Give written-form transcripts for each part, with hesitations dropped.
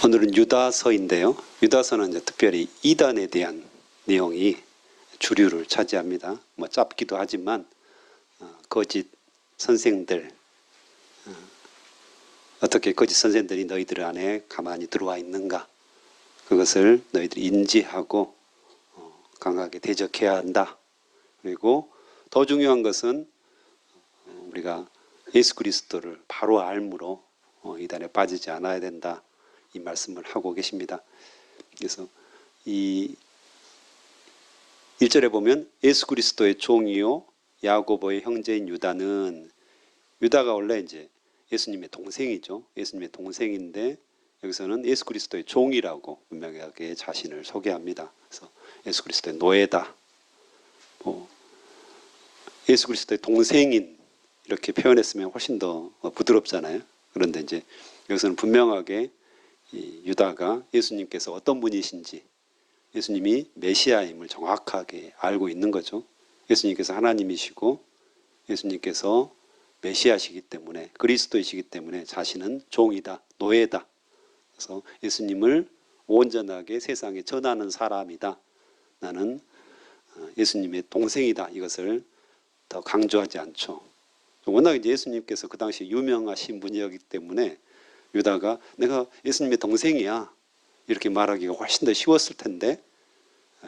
오늘은 유다서인데요. 유다서는 이제 특별히 이단에 대한 내용이 주류를 차지합니다. 뭐 짧기도 하지만 거짓 선생들, 어떻게 거짓 선생들이 너희들 안에 가만히 들어와 있는가, 그것을 너희들이 인지하고 강하게 대적해야 한다. 그리고 더 중요한 것은 우리가 예수 그리스도를 바로 알므로 이단에 빠지지 않아야 된다, 이 말씀을 하고 계십니다. 그래서 이 1절에 보면 예수 그리스도의 종이요 야고보의 형제인 유다는, 유다가 원래 이제 예수님의 동생이죠. 예수님의 동생인데 여기서는 예수 그리스도의 종이라고 분명하게 자신을 소개합니다. 그래서 예수 그리스도의 노예다, 예수 그리스도의 동생인, 이렇게 표현했으면 훨씬 더 부드럽잖아요. 그런데 이제 여기서는 분명하게 이 유다가 예수님께서 어떤 분이신지, 예수님이 메시아임을 정확하게 알고 있는 거죠. 예수님께서 하나님이시고 예수님께서 메시아시기 때문에, 그리스도이시기 때문에 자신은 종이다, 노예다. 그래서 예수님을 온전하게 세상에 전하는 사람이다, 나는 예수님의 동생이다, 이것을 더 강조하지 않죠. 워낙 이제 예수님께서 그 당시 유명하신 분이었기 때문에 유다가 내가 예수님의 동생이야 이렇게 말하기가 훨씬 더 쉬웠을 텐데,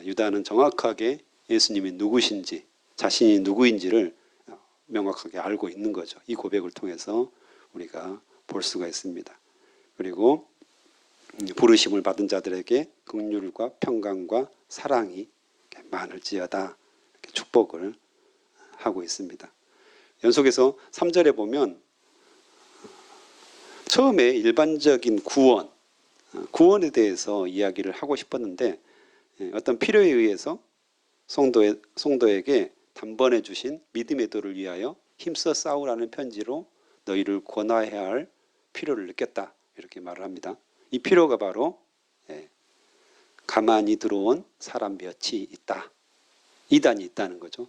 유다는 정확하게 예수님이 누구신지, 자신이 누구인지를 명확하게 알고 있는 거죠. 이 고백을 통해서 우리가 볼 수가 있습니다. 그리고 부르심을 받은 자들에게 긍휼과 평강과 사랑이 많을지어다, 이렇게 축복을 하고 있습니다. 연속해서 3절에 보면 처음에 일반적인 구원에 대해서 이야기를 하고 싶었는데, 어떤 필요에 의해서 성도에게 단번에 주신 믿음의 도를 위하여 힘써 싸우라는 편지로 너희를 권하여야 할 필요를 느꼈다, 이렇게 말을 합니다. 이 필요가 바로 가만히 들어온 사람 몇이 있다, 이단이 있다는 거죠.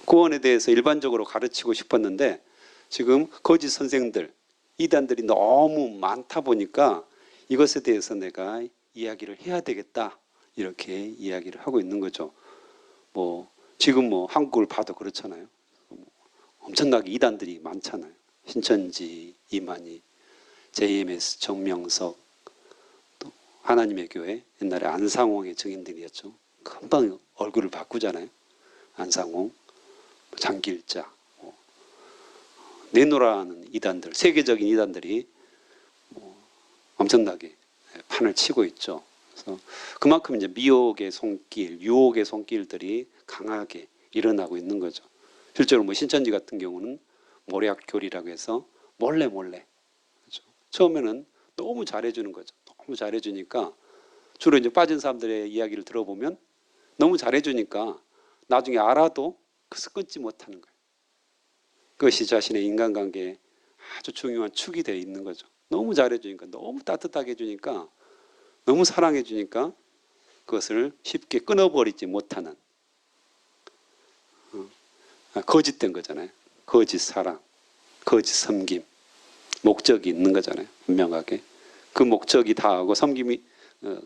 구원에 대해서 일반적으로 가르치고 싶었는데 지금 거짓 선생들, 이단들이 너무 많다 보니까 이것에 대해서 내가 이야기를 해야 되겠다, 이렇게 이야기를 하고 있는 거죠. 지금 한국을 봐도 그렇잖아요. 엄청나게 이단들이 많잖아요. 신천지, 이만희, JMS, 정명석, 또 하나님의 교회, 옛날에 안상홍의 증인들이었죠. 금방 얼굴을 바꾸잖아요. 안상홍, 장길자, 내노라는 이단들, 세계적인 이단들이 엄청나게 판을 치고 있죠. 그래서 그만큼 이제 미혹의 손길, 유혹의 손길들이 강하게 일어나고 있는 거죠. 실제로 신천지 같은 경우는 모략교리라고 해서 몰래 그렇죠? 처음에는 너무 잘해주는 거죠. 너무 잘해주니까 주로 이제 빠진 사람들의 이야기를 들어보면 너무 잘해주니까 나중에 알아도 그것을 끊지 못하는 거예요. 그것이 자신의 인간관계에 아주 중요한 축이 되어 있는 거죠. 너무 잘해주니까, 너무 따뜻하게 해주니까, 너무 사랑해주니까 그것을 쉽게 끊어버리지 못하는 거짓된 거잖아요. 거짓 사랑, 거짓 섬김, 목적이 있는 거잖아요. 분명하게. 그 목적이 다하고 섬김이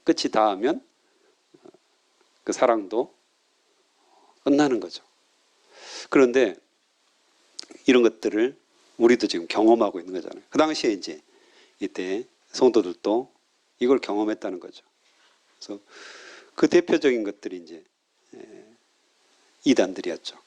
끝이 다하면 그 사랑도 끝나는 거죠. 그런데 이런 것들을 우리도 지금 경험하고 있는 거잖아요. 그 당시에 이제 이때 성도들도 이걸 경험했다는 거죠. 그래서 그 대표적인 것들이 이제 이단들이었죠.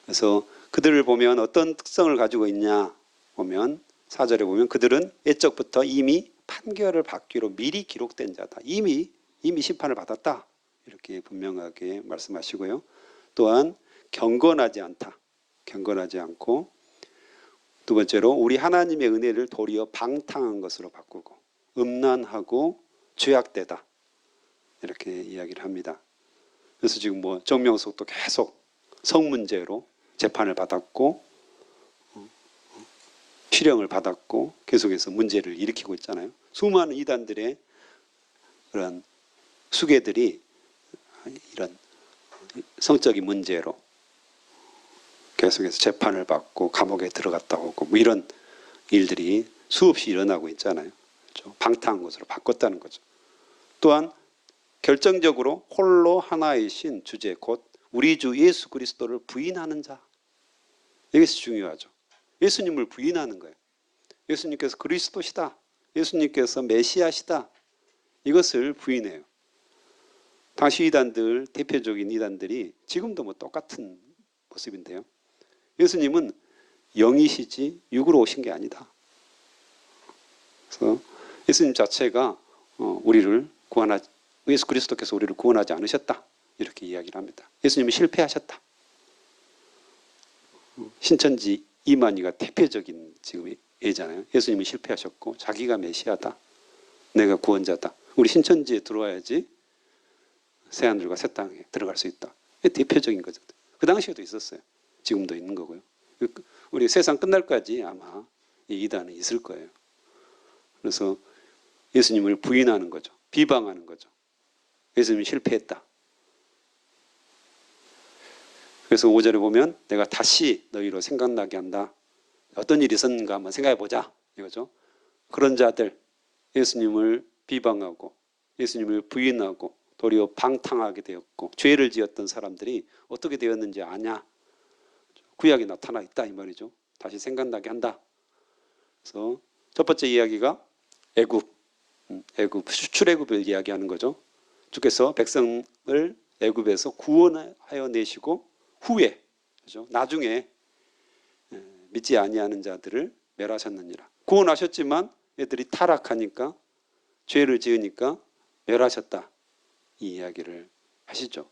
그래서 그들을 보면 어떤 특성을 가지고 있냐 보면 4절에 보면 그들은 옛적부터 이미 판결을 받기로 미리 기록된 자다. 이미 심판을 받았다, 이렇게 분명하게 말씀하시고요. 또한 경건하지 않다. 경건하지 않고, 두 번째로 우리 하나님의 은혜를 도리어 방탕한 것으로 바꾸고 음란하고 죄악되다, 이렇게 이야기를 합니다. 그래서 지금 정명석도 계속 성문제로 재판을 받았고 실형을 받았고 계속해서 문제를 일으키고 있잖아요. 수많은 이단들의 그런 수괴들이 이런 성적인 문제로 계속해서 재판을 받고 감옥에 들어갔다 오고 이런 일들이 수없이 일어나고 있잖아요. 그렇죠? 방탕한 것으로 바꿨다는 거죠. 또한 결정적으로 홀로 하나이신 주제 곧 우리 주 예수 그리스도를 부인하는 자. 이것이 중요하죠. 예수님을 부인하는 거예요. 예수님께서 그리스도시다. 예수님께서 메시아시다. 이것을 부인해요. 당시 이단들, 대표적인 이단들이 지금도 뭐 똑같은 모습인데요. 예수님은 영이시지 육으로 오신 게 아니다. 그래서 예수님 자체가 우리를 예수 그리스도께서 우리를 구원하지 않으셨다. 이렇게 이야기를 합니다. 예수님은 실패하셨다. 신천지 이만희가 대표적인 지금 예잖아요. 예수님이 실패하셨고 자기가 메시아다. 내가 구원자다. 우리 신천지에 들어와야지 새하늘과 새 땅에 들어갈 수 있다. 이게 대표적인 거죠. 그 당시에도 있었어요. 지금도 있는 거고요. 우리 세상 끝날까지 아마 이 이단은 있을 거예요. 그래서 예수님을 부인하는 거죠. 비방하는 거죠. 예수님이 실패했다. 그래서 5절에 보면 내가 다시 너희로 생각나게 한다. 어떤 일이 있었는가 한번 생각해 보자. 이거죠. 그런 자들, 예수님을 비방하고 예수님을 부인하고 도리어 방탕하게 되었고 죄를 지었던 사람들이 어떻게 되었는지 아냐. 구약이 나타나 있다 이 말이죠. 다시 생각나게 한다. 그래서 첫 번째 이야기가 애굽 출애굽을 이야기하는 거죠. 주께서 백성을 애굽에서 구원하여 내시고 후에 그렇죠? 나중에 믿지 아니하는 자들을 멸하셨느니라. 구원하셨지만 애들이 타락하니까 죄를 지으니까 멸하셨다. 이 이야기를 하시죠.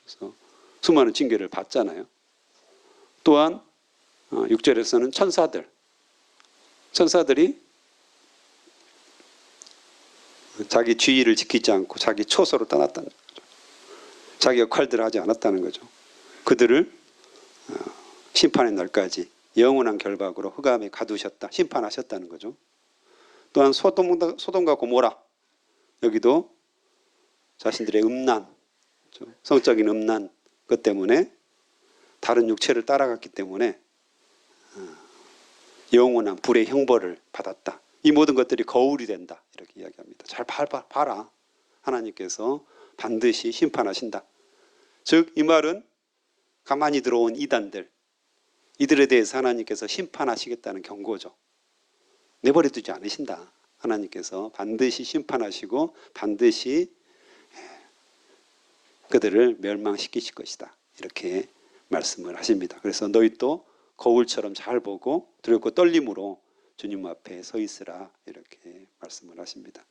그래서 수많은 징계를 받잖아요. 또한 6절에서는 천사들이 자기 지위를 지키지 않고 자기 초소로 떠났다는 거죠. 자기 역할들을 하지 않았다는 거죠. 그들을 심판의 날까지 영원한 결박으로 흑암에 가두셨다. 심판하셨다는 거죠. 또한 소돔과 고모라 여기도 자신들의 음란, 성적인 음란 것 때문에 다른 육체를 따라갔기 때문에 영원한 불의 형벌을 받았다. 이 모든 것들이 거울이 된다. 이렇게 이야기합니다. 잘 봐라. 하나님께서 반드시 심판하신다. 즉 이 말은 가만히 들어온 이단들, 이들에 대해서 하나님께서 심판하시겠다는 경고죠. 내버려 두지 않으신다. 하나님께서 반드시 심판하시고 반드시 그들을 멸망시키실 것이다. 이렇게 말씀을 하십니다. 그래서 너희 또 거울처럼 잘 보고 두렵고 떨림으로 주님 앞에 서 있으라. 이렇게 말씀을 하십니다.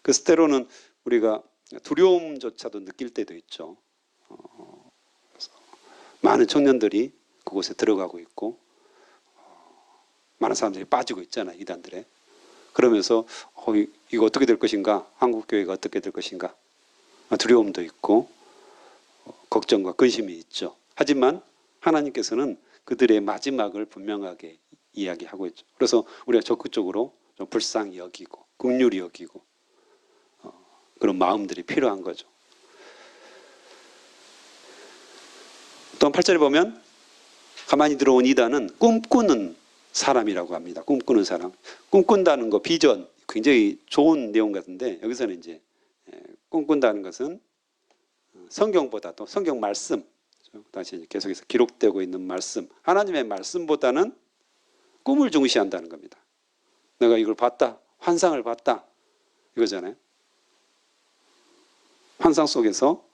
그래서 때로는 우리가 두려움조차도 느낄 때도 있죠. 많은 청년들이 그곳에 들어가고 있고 많은 사람들이 빠지고 있잖아요. 이단들에. 그러면서 이거 어떻게 될 것인가? 한국교회가 어떻게 될 것인가? 두려움도 있고 걱정과 근심이 있죠. 하지만 하나님께서는 그들의 마지막을 분명하게 이야기하고 있죠. 그래서 우리가 적극적으로 좀 불쌍히 여기고 긍휼히 여기고 그런 마음들이 필요한 거죠. 또 8절에 보면 가만히 들어온 이단은 꿈꾸는 사람이라고 합니다. 꿈꾸는 사람. 꿈꾼다는 거 비전 굉장히 좋은 내용 같은데 여기서는 이제 꿈꾼다는 것은 성경보다도 성경 말씀 다시 계속해서 기록되고 있는 말씀 하나님의 말씀보다는 꿈을 중시한다는 겁니다. 내가 이걸 봤다. 환상을 봤다. 이거잖아요. 환상 속에서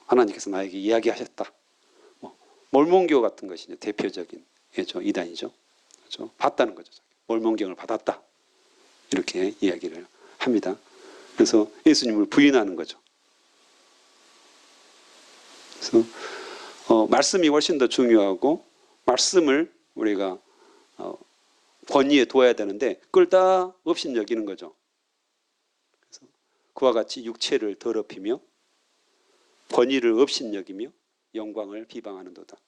하나님께서 나에게 이야기하셨다. 몰몬교 같은 것이 이제 대표적인 이단이죠. 그렇죠? 봤다는 거죠. 몰몬경을 받았다. 이렇게 이야기를 합니다. 그래서 예수님을 부인하는 거죠. 그래서 말씀이 훨씬 더 중요하고 말씀을 우리가 권위에 둬야 되는데 그걸 다 없인 여기는 거죠. 그래서 그와 같이 육체를 더럽히며 권위를 없인 여기며 영광을 비방하는도다.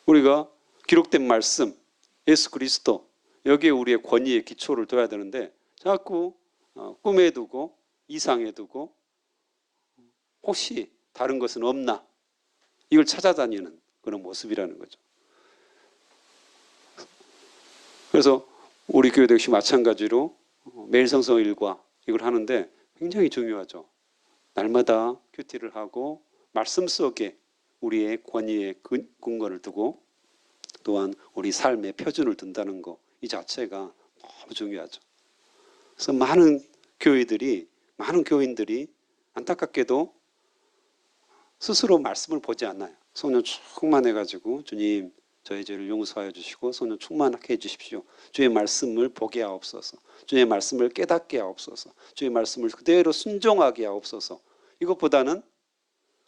우리가 기록된 말씀 예수 그리스도 여기에 우리의 권위의 기초를 둬야 되는데 자꾸 꿈에 두고 이상에 두고 혹시 다른 것은 없나 이걸 찾아다니는 그런 모습이라는 거죠. 그래서 우리 교회도 역시 마찬가지로 매일 성서 일과 이걸 하는데 굉장히 중요하죠. 날마다 큐티를 하고 말씀 속에 우리의 권위의 근거를 두고 또한 우리 삶의 표준을 둔다는 거, 이 자체가 너무 중요하죠. 그래서 많은 교인들이 안타깝게도 스스로 말씀을 보지 않아요. 성령 충만해가지고 주님 저의 죄를 용서하여 주시고 성령 충만하게 해주십시오. 주의 말씀을 보게 하옵소서. 주의 말씀을 깨닫게 하옵소서. 주의 말씀을 그대로 순종하게 하옵소서. 이것보다는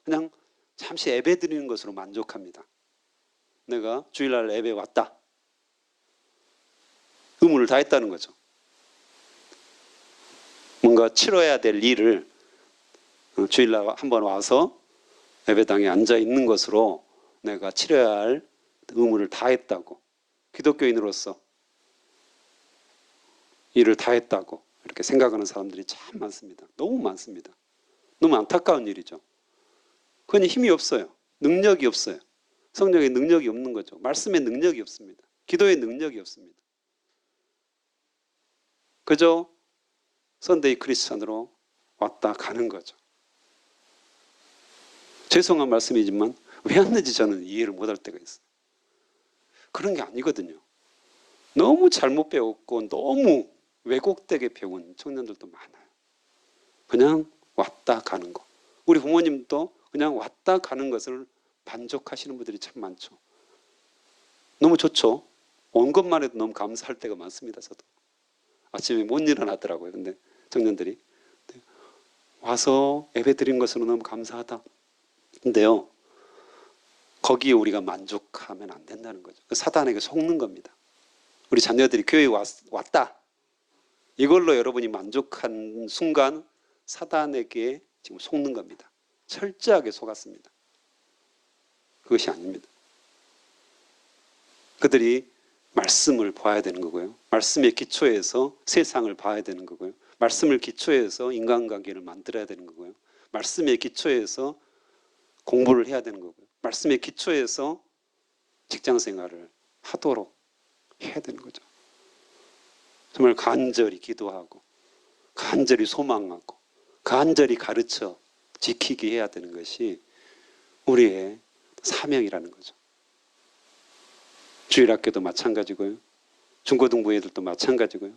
그냥 잠시 예배 드리는 것으로 만족합니다. 내가 주일날 예배 왔다. 의무를 다했다는 거죠. 뭔가 치러야 될 일을 주일날 한번 와서 예배당에 앉아 있는 것으로 내가 치러야 할 의무를 다했다고, 기독교인으로서 일을 다했다고 이렇게 생각하는 사람들이 참 많습니다. 너무 많습니다. 너무 안타까운 일이죠. 그건 힘이 없어요. 능력이 없어요. 성령의 능력이 없는 거죠. 말씀의 능력이 없습니다. 기도의 능력이 없습니다. 그저 선데이 크리스찬으로 왔다 가는 거죠. 죄송한 말씀이지만 왜 왔는지 저는 이해를 못할 때가 있어요. 그런 게 아니거든요. 너무 잘못 배웠고 너무 왜곡되게 배운 청년들도 많아요. 그냥 왔다 가는 거. 우리 부모님도 그냥 왔다 가는 것을 만족하시는 분들이 참 많죠. 너무 좋죠. 온 것만 해도 너무 감사할 때가 많습니다. 저도 아침에 못 일어나더라고요. 근데 청년들이 와서 예배 드린 것으로 너무 감사하다. 근데요, 거기에 우리가 만족하면 안 된다는 거죠. 사단에게 속는 겁니다. 우리 자녀들이 교회에 왔다. 이걸로 여러분이 만족한 순간 사단에게 지금 속는 겁니다. 철저하게 속았습니다. 그것이 아닙니다. 그들이 말씀을 봐야 되는 거고요. 말씀의 기초에서 세상을 봐야 되는 거고요. 말씀을 기초해서 인간관계를 만들어야 되는 거고요. 말씀의 기초에서 공부를 해야 되는 거고요. 말씀의 기초에서 직장생활을 하도록 해야 되는 거죠. 정말 간절히 기도하고 간절히 소망하고 간절히 가르쳐 지키게 해야 되는 것이 우리의 사명이라는 거죠. 주일학교도 마찬가지고요. 중고등부 애들도 마찬가지고요.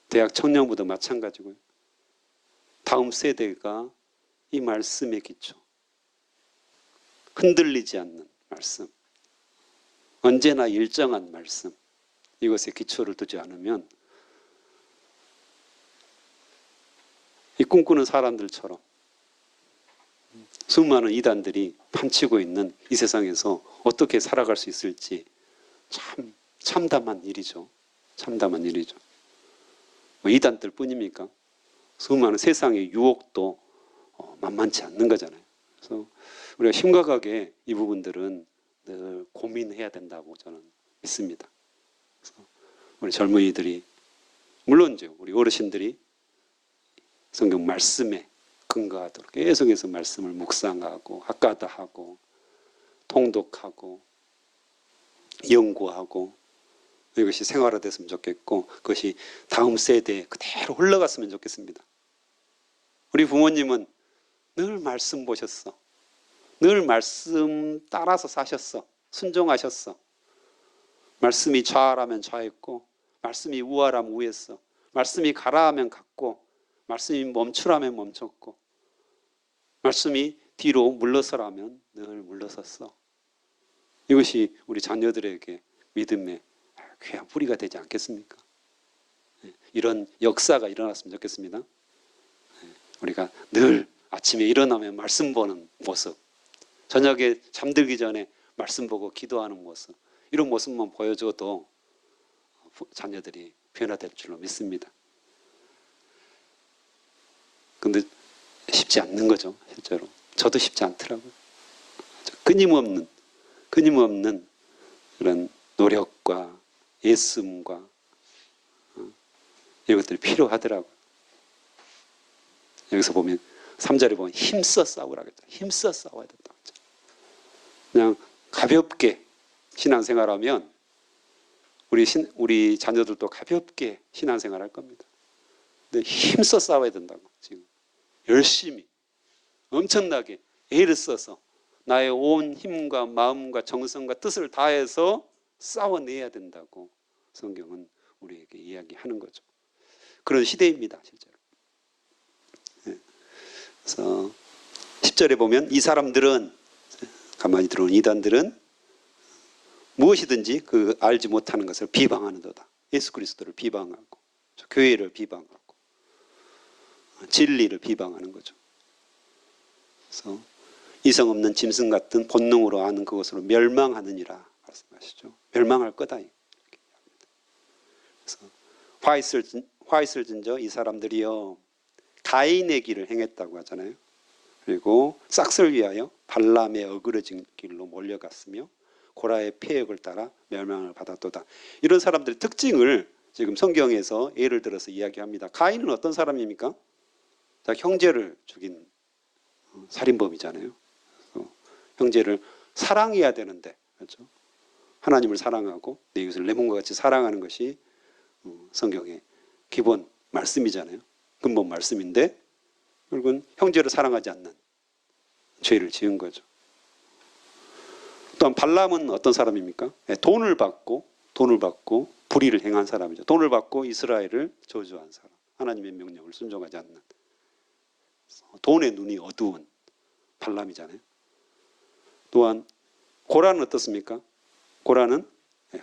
대학 청년부도 마찬가지고요. 다음 세대가 이 말씀의 기초, 흔들리지 않는 말씀, 언제나 일정한 말씀, 이것에 기초를 두지 않으면 이 꿈꾸는 사람들처럼 수많은 이단들이 판치고 있는 이 세상에서 어떻게 살아갈 수 있을지 참 참담한 일이죠. 참담한 일이죠. 뭐 이단들 뿐입니까? 수많은 세상의 유혹도 만만치 않는 거잖아요. 그래서 우리가 심각하게 이 부분들은 늘 고민해야 된다고 저는 믿습니다. 그래서 우리 젊은이들이, 물론 이제 우리 어르신들이 성경 말씀에 근거하도록 계속해서 말씀을 묵상하고 학가다하고 통독하고 연구하고 이것이 생활화됐으면 좋겠고, 그것이 다음 세대에 그대로 흘러갔으면 좋겠습니다. 우리 부모님은 늘 말씀 보셨어. 늘 말씀 따라서 사셨어. 순종하셨어. 말씀이 좌하라면 좌했고, 말씀이 우하라면 우했어. 말씀이 가라 하면 갔고, 말씀이 멈추라면 멈췄고, 말씀이 뒤로 물러서라면 늘 물러섰어. 이것이 우리 자녀들에게 믿음의 귀한 뿌리가 되지 않겠습니까? 이런 역사가 일어났으면 좋겠습니다. 우리가 늘 아침에 일어나면 말씀 보는 모습, 저녁에 잠들기 전에 말씀 보고 기도하는 모습, 이런 모습만 보여줘도 자녀들이 변화될 줄로 믿습니다. 근데 쉽지 않는 거죠, 실제로. 저도 쉽지 않더라고요. 끊임없는 그런 노력과 애씀과 이런 것들이 필요하더라고요. 여기서 보면 3절에 보면 힘써 싸우라고 했죠. 힘써 싸워야 된다고 했죠. 그냥 가볍게 신앙생활하면 우리 자녀들도 가볍게 신앙생활 할 겁니다. 근데 힘써 싸워야 된다고. 지금 열심히 엄청나게 애를 써서 나의 온 힘과 마음과 정성과 뜻을 다해서 싸워내야 된다고 성경은 우리에게 이야기하는 거죠. 그런 시대입니다, 실제로. 그래서 10절에 보면 이 사람들은, 가만히 들어온 이단들은 무엇이든지 그 알지 못하는 것을 비방하는도다. 예수 그리스도를 비방하고 교회를 비방하고 진리를 비방하는 거죠. 그래서 이성 없는 짐승 같은 본능으로 아는 그것으로 멸망하느니라 말씀하시죠. 멸망할 거다. 그래서 화 있을진저 이 사람들이요 가인의 길을 행했다고 하잖아요. 그리고 싹을 위하여 발람의 어그러진 길로 몰려갔으며 고라의 폐역을 따라 멸망을 받았도다. 이런 사람들의 특징을 지금 성경에서 예를 들어서 이야기합니다. 가인은 어떤 사람입니까? 자, 형제를 죽인 살인범이잖아요. 형제를 사랑해야 되는데, 그렇죠? 하나님을 사랑하고 내 이웃을 내 몸과 같이 사랑하는 것이 성경의 기본 말씀이잖아요. 근본 말씀인데 결국은 형제를 사랑하지 않는 죄를 지은 거죠. 또한 발람은 어떤 사람입니까? 돈을 받고 불의를 행한 사람이죠. 돈을 받고 이스라엘을 저주한 사람. 하나님의 명령을 순종하지 않는, 돈의 눈이 어두운 발람이잖아요. 또한 고라는 어떻습니까? 고라는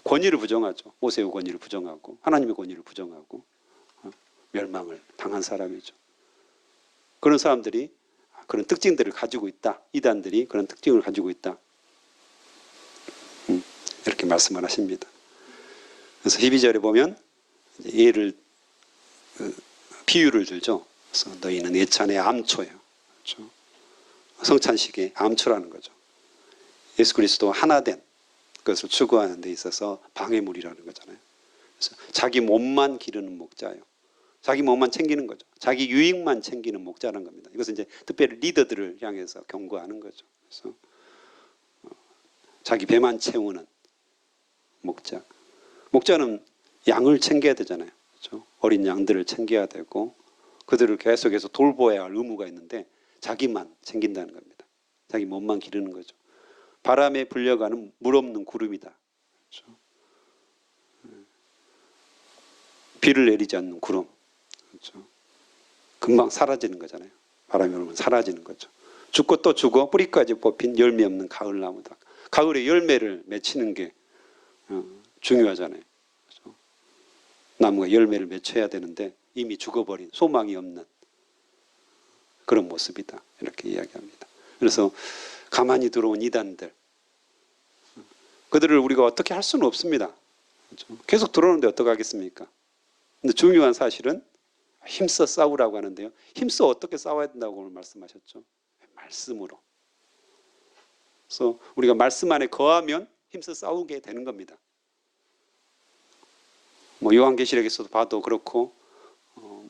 권위를 부정하죠. 모세의 권위를 부정하고 하나님의 권위를 부정하고 멸망을 당한 사람이죠. 그런 사람들이 그런 특징들을 가지고 있다. 이단들이 그런 특징을 가지고 있다. 이렇게 말씀을 하십니다. 그래서 12절에 보면 비유를 들죠. 그래서 너희는 예찬의 암초예요. 그렇죠? 성찬식의 암초라는 거죠. 예수 그리스도 하나 된 것을 추구하는 데 있어서 방해물이라는 거잖아요. 그래서 자기 몸만 기르는 목자예요. 자기 몸만 챙기는 거죠. 자기 유익만 챙기는 목자라는 겁니다. 이것은 이제 특별히 리더들을 향해서 경고하는 거죠. 그래서 자기 배만 채우는 목자. 목자는 양을 챙겨야 되잖아요. 그렇죠? 어린 양들을 챙겨야 되고 그들을 계속해서 돌보아야 할 의무가 있는데 자기만 챙긴다는 겁니다. 자기 몸만 기르는 거죠. 바람에 불려가는 물 없는 구름이다. 그렇죠? 비를 내리지 않는 구름. 그렇죠? 금방 사라지는 거잖아요. 바람이 불면 사라지는 거죠. 죽고 또 죽어 뿌리까지 뽑힌 열매 없는 가을나무다. 가을에 열매를 맺히는 게 중요하잖아요. 그렇죠? 나무가 열매를 맺혀야 되는데 이미 죽어버린 소망이 없는 그런 모습이다. 이렇게 이야기합니다. 그래서 가만히 들어온 이단들, 그들을 우리가 어떻게 할 수는 없습니다. 그렇죠? 계속 들어오는데 어떡하겠습니까? 근데 중요한 사실은 힘써 싸우라고 하는데요. 힘써 어떻게 싸워야 된다고 오늘 말씀하셨죠? 말씀으로. 그래서 우리가 말씀 안에 거하면 힘써 싸우게 되는 겁니다. 뭐 요한계시록에서도 봐도 그렇고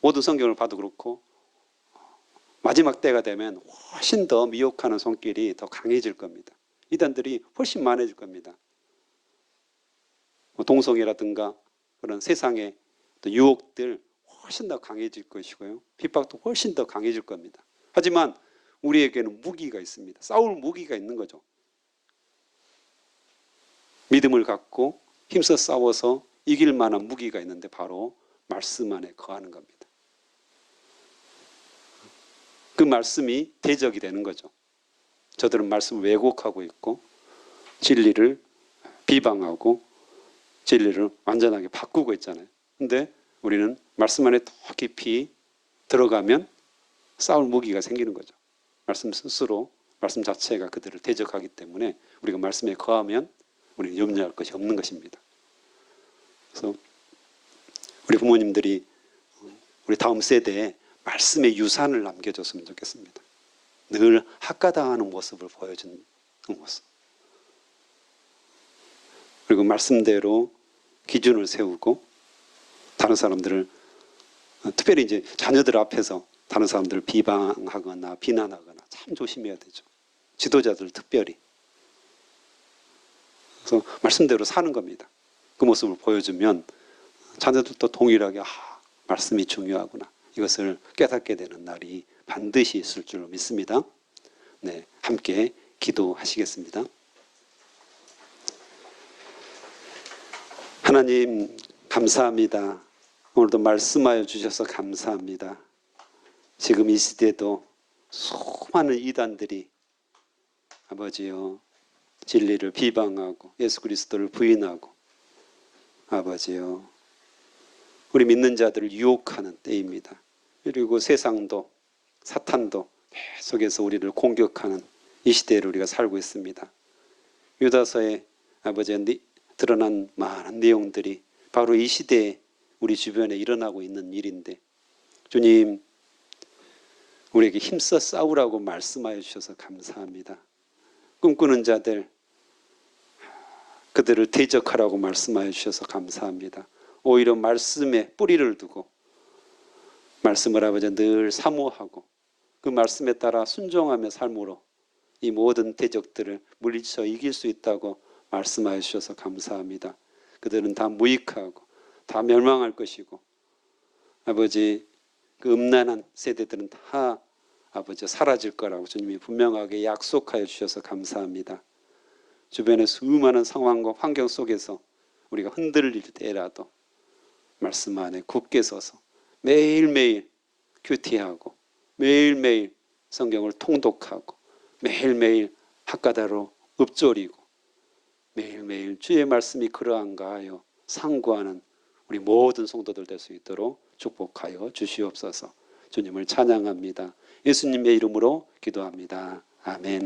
모든 성경을 봐도 그렇고 마지막 때가 되면 훨씬 더 미혹하는 손길이 더 강해질 겁니다. 이단들이 훨씬 많아질 겁니다. 동성애라든가 그런 세상의 유혹들 훨씬 더 강해질 것이고요. 핍박도 훨씬 더 강해질 겁니다. 하지만 우리에게는 무기가 있습니다. 싸울 무기가 있는 거죠. 믿음을 갖고 힘써 싸워서 이길 만한 무기가 있는데 바로 말씀 안에 거하는 겁니다. 그 말씀이 대적이 되는 거죠. 저들은 말씀을 왜곡하고 있고 진리를 비방하고 진리를 완전하게 바꾸고 있잖아요. 근데 우리는 말씀 안에 더 깊이 들어가면 싸울 무기가 생기는 거죠. 말씀 스스로, 말씀 자체가 그들을 대적하기 때문에 우리가 말씀에 거하면 우리는 염려할 것이 없는 것입니다. 그래서 우리 부모님들이 우리 다음 세대에 말씀의 유산을 남겨줬으면 좋겠습니다. 늘 학가당하는 모습을 보여주는 모습. 그리고 말씀대로 기준을 세우고 다른 사람들을, 특별히 이제 자녀들 앞에서 다른 사람들을 비방하거나 비난하거나 참 조심해야 되죠. 지도자들 특별히. 그래서 말씀대로 사는 겁니다. 그 모습을 보여주면 자녀들도 동일하게 말씀이 중요하구나, 이것을 깨닫게 되는 날이 반드시 있을 줄로 믿습니다. 네, 함께 기도하시겠습니다. 하나님 감사합니다. 오늘도 말씀하여 주셔서 감사합니다. 지금 이 시대도 수많은 이단들이 아버지요, 진리를 비방하고 예수 그리스도를 부인하고 아버지요, 우리 믿는 자들을 유혹하는 때입니다. 그리고 세상도 사탄도 계속해서 우리를 공격하는 이 시대를 우리가 살고 있습니다. 유다서에 아버지 드러난 많은 내용들이 바로 이 시대에 우리 주변에 일어나고 있는 일인데, 주님 우리에게 힘써 싸우라고 말씀하여 주셔서 감사합니다. 꿈꾸는 자들, 그들을 대적하라고 말씀하여 주셔서 감사합니다. 오히려 말씀에 뿌리를 두고 말씀을 아버지 늘 사모하고 그 말씀에 따라 순종하며 삶으로 이 모든 대적들을 물리쳐 이길 수 있다고 말씀하여 주셔서 감사합니다. 그들은 다 무익하고 다 멸망할 것이고 아버지 그 음란한 세대들은 다 아버지 사라질 거라고 주님이 분명하게 약속하여 주셔서 감사합니다. 주변의 수많은 상황과 환경 속에서 우리가 흔들릴 때라도 말씀 안에 굳게 서서 매일매일 큐티하고 매일매일 성경을 통독하고 매일매일 학가다로 읊조리고 매일매일 주의 말씀이 그러한가 하여 상고하는 우리 모든 성도들 될 수 있도록 축복하여 주시옵소서. 주님을 찬양합니다. 예수님의 이름으로 기도합니다. 아멘.